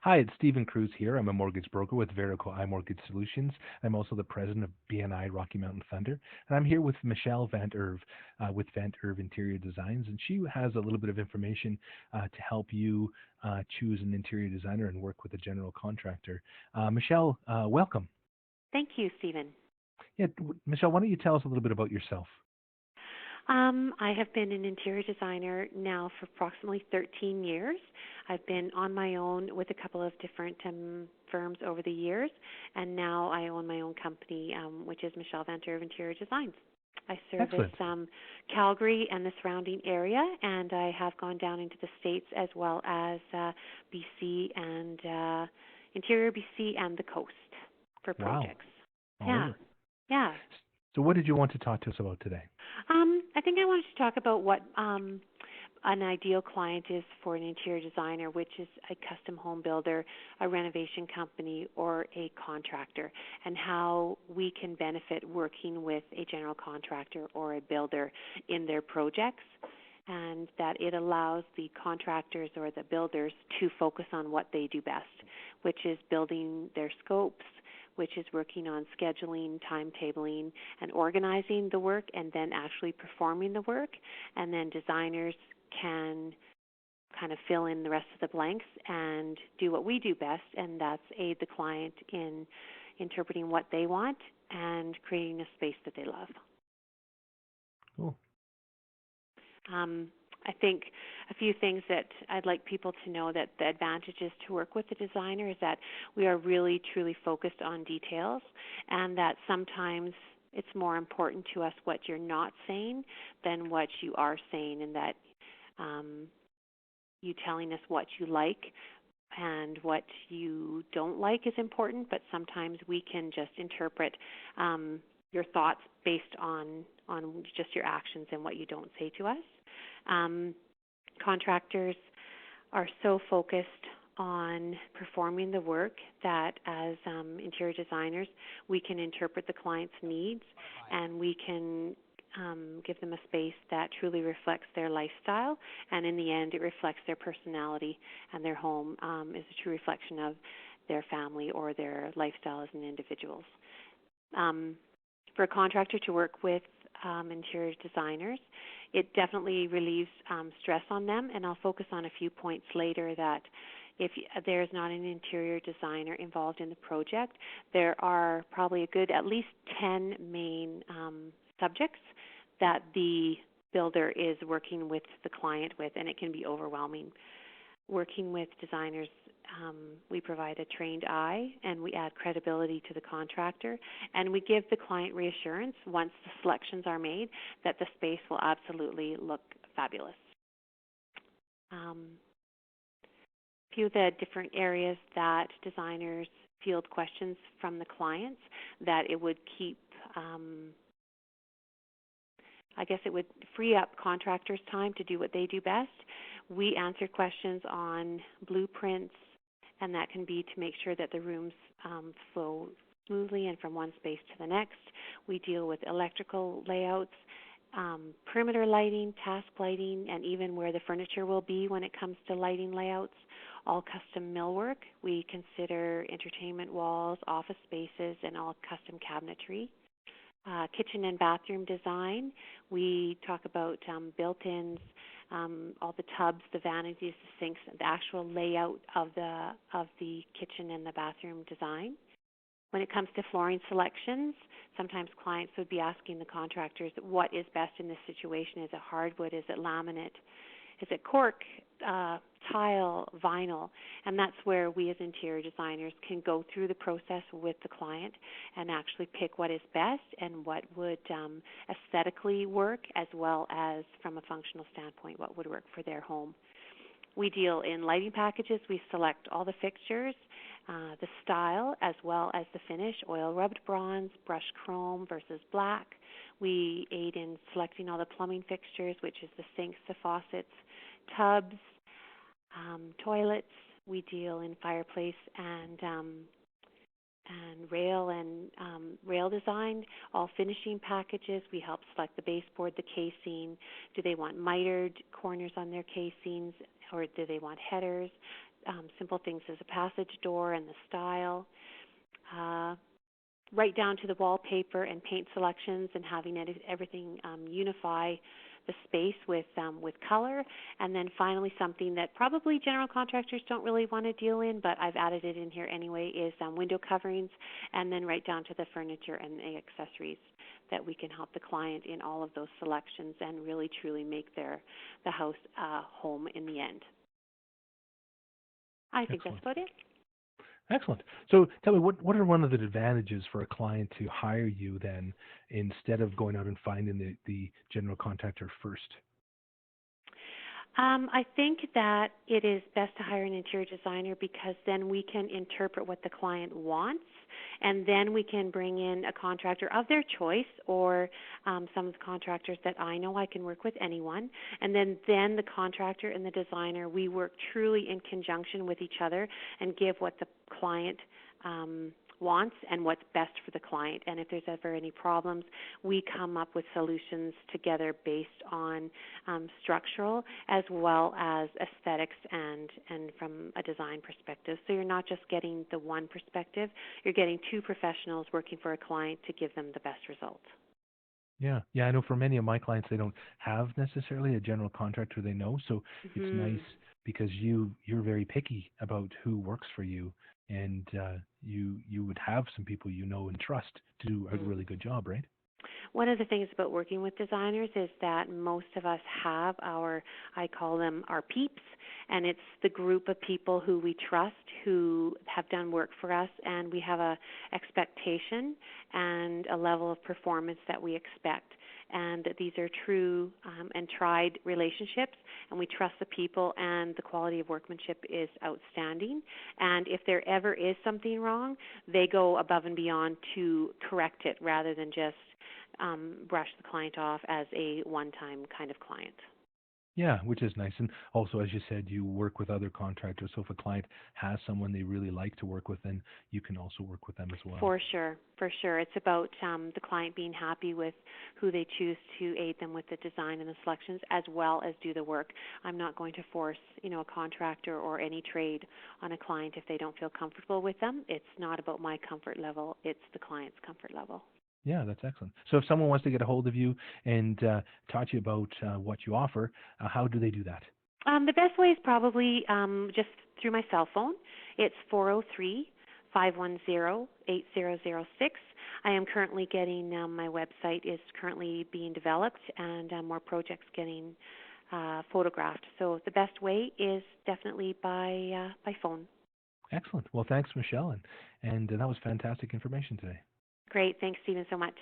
Hi, it's Stephen Cruz here. I'm a mortgage broker with Verico iMortgage Solutions. I'm also the president of BNI Rocky Mountain Thunder, and I'm here with Michelle Vant Erve with Vant Erve Interior Designs, and she has a little bit of information to help you choose an interior designer and work with a general contractor. Michelle, welcome. Thank you, Stephen. Yeah, Michelle, why don't you tell us a little bit about yourself? I have been an interior designer now for approximately 13 years. I've been on my own with a couple of different firms over the years, and now I own my own company, which is Michelle Vant Erve Interior Designs. I service Excellent. Calgary and the surrounding area, and I have gone down into the States as well as BC and interior BC and the coast for Wow, projects. all Yeah, over. yeah. So, what did you want to talk to us about today? I think I wanted to talk about what an ideal client is for an interior designer, which is a custom home builder, a renovation company, or a contractor, and how we can benefit working with a general contractor or a builder in their projects, and that it allows the contractors or the builders to focus on what they do best, which is building their scopes, which is working on scheduling, timetabling, and organizing the work, and then actually performing the work. And then designers can kind of fill in the rest of the blanks and do what we do best, and that's aid the client in interpreting what they want and creating a space that they love. Cool. I think a few things that I'd like people to know, that the advantages to work with the designer is that we are really truly focused on details, and that sometimes it's more important to us what you're not saying than what you are saying, and that you telling us what you like and what you don't like is important, but sometimes we can just interpret your thoughts based on just your actions and what you don't say to us. Contractors are so focused on performing the work that as interior designers, we can interpret the client's needs, and we can give them a space that truly reflects their lifestyle, and in the end it reflects their personality, and their home is a true reflection of their family or their lifestyle as an individuals. For a contractor to work with interior designers, it definitely relieves stress on them, and I'll focus on a few points later that if there's not an interior designer involved in the project, there are probably a good at least 10 main subjects that the builder is working with the client with, and it can be overwhelming. Working with designers, we provide a trained eye, and we add credibility to the contractor, and we give the client reassurance once the selections are made that the space will absolutely look fabulous. A few of the different areas that designers field questions from the clients that it would keep, it would free up contractors' time to do what they do best. We answer questions on blueprints, and that can be to make sure that the rooms flow smoothly and from one space to the next. We deal with electrical layouts, perimeter lighting, task lighting, and even where the furniture will be when it comes to lighting layouts, all custom millwork. We consider entertainment walls, office spaces, and all custom cabinetry. Kitchen and bathroom design. We talk about built-ins, all the tubs, the vanities, the sinks, the actual layout of the kitchen and the bathroom design. When it comes to flooring selections, sometimes clients would be asking the contractors what is best in this situation. Is it hardwood? Is it laminate? Is it cork, tile, vinyl? And that's where we as interior designers can go through the process with the client and actually pick what is best and what would aesthetically work, as well as from a functional standpoint, what would work for their home. We deal in lighting packages. We select all the fixtures, the style, as well as the finish, oil rubbed bronze, brushed chrome versus black. We aid in selecting all the plumbing fixtures, which is the sinks, the faucets, tubs, toilets. We deal in fireplace and rail design, all finishing packages. We help select the baseboard, the casing. Do they want mitered corners on their casings, or do they want headers? simple things as a passage door and the style, uh, right down to the wallpaper and paint selections and having everything unify the space with color, and then finally something that probably general contractors don't really want to deal in, but I've added it in here anyway, is window coverings, and then right down to the furniture and the accessories that we can help the client in all of those selections and really truly make the house a home in the end. I think that's Excellent. about it. Excellent. So tell me, what are one of the advantages for a client to hire you then instead of going out and finding the general contractor first? I think that it is best to hire an interior designer because then we can interpret what the client wants, and then we can bring in a contractor of their choice, or some of the contractors that I know. I can work with anyone, and then the contractor and the designer, we work truly in conjunction with each other and give what the client wants and what's best for the client. And if there's ever any problems, we come up with solutions together based on structural as well as aesthetics and from a design perspective. So you're not just getting the one perspective, you're getting two professionals working for a client to give them the best result. Yeah, yeah, I know for many of my clients, they don't have necessarily a general contractor they know, so it's nice Mhm. because you're very picky about who works for you, and you would have some people you know and trust to do a really good job, right? One of the things about working with designers is that most of us have I call them our peeps, and it's the group of people who we trust, who have done work for us, and we have a expectation and a level of performance that we expect. And that these are true and tried relationships, and we trust the people, and the quality of workmanship is outstanding. And if there ever is something wrong, they go above and beyond to correct it rather than just brush the client off as a one-time kind of client. Yeah, which is nice. And also, as you said, you work with other contractors. So if a client has someone they really like to work with, then you can also work with them as well. For sure, for sure. It's about the client being happy with who they choose to aid them with the design and the selections, as well as do the work. I'm not going to force, a contractor or any trade on a client if they don't feel comfortable with them. It's not about my comfort level; it's the client's comfort level. Yeah, that's excellent. So if someone wants to get a hold of you and talk to you about what you offer, how do they do that? The best way is probably just through my cell phone. It's 403-510-8006. I am currently getting, my website is currently being developed, and more projects getting photographed. So the best way is definitely by phone. Excellent. Well, thanks, Michelle, and that was fantastic information today. Great. Thanks, Stephen, so much.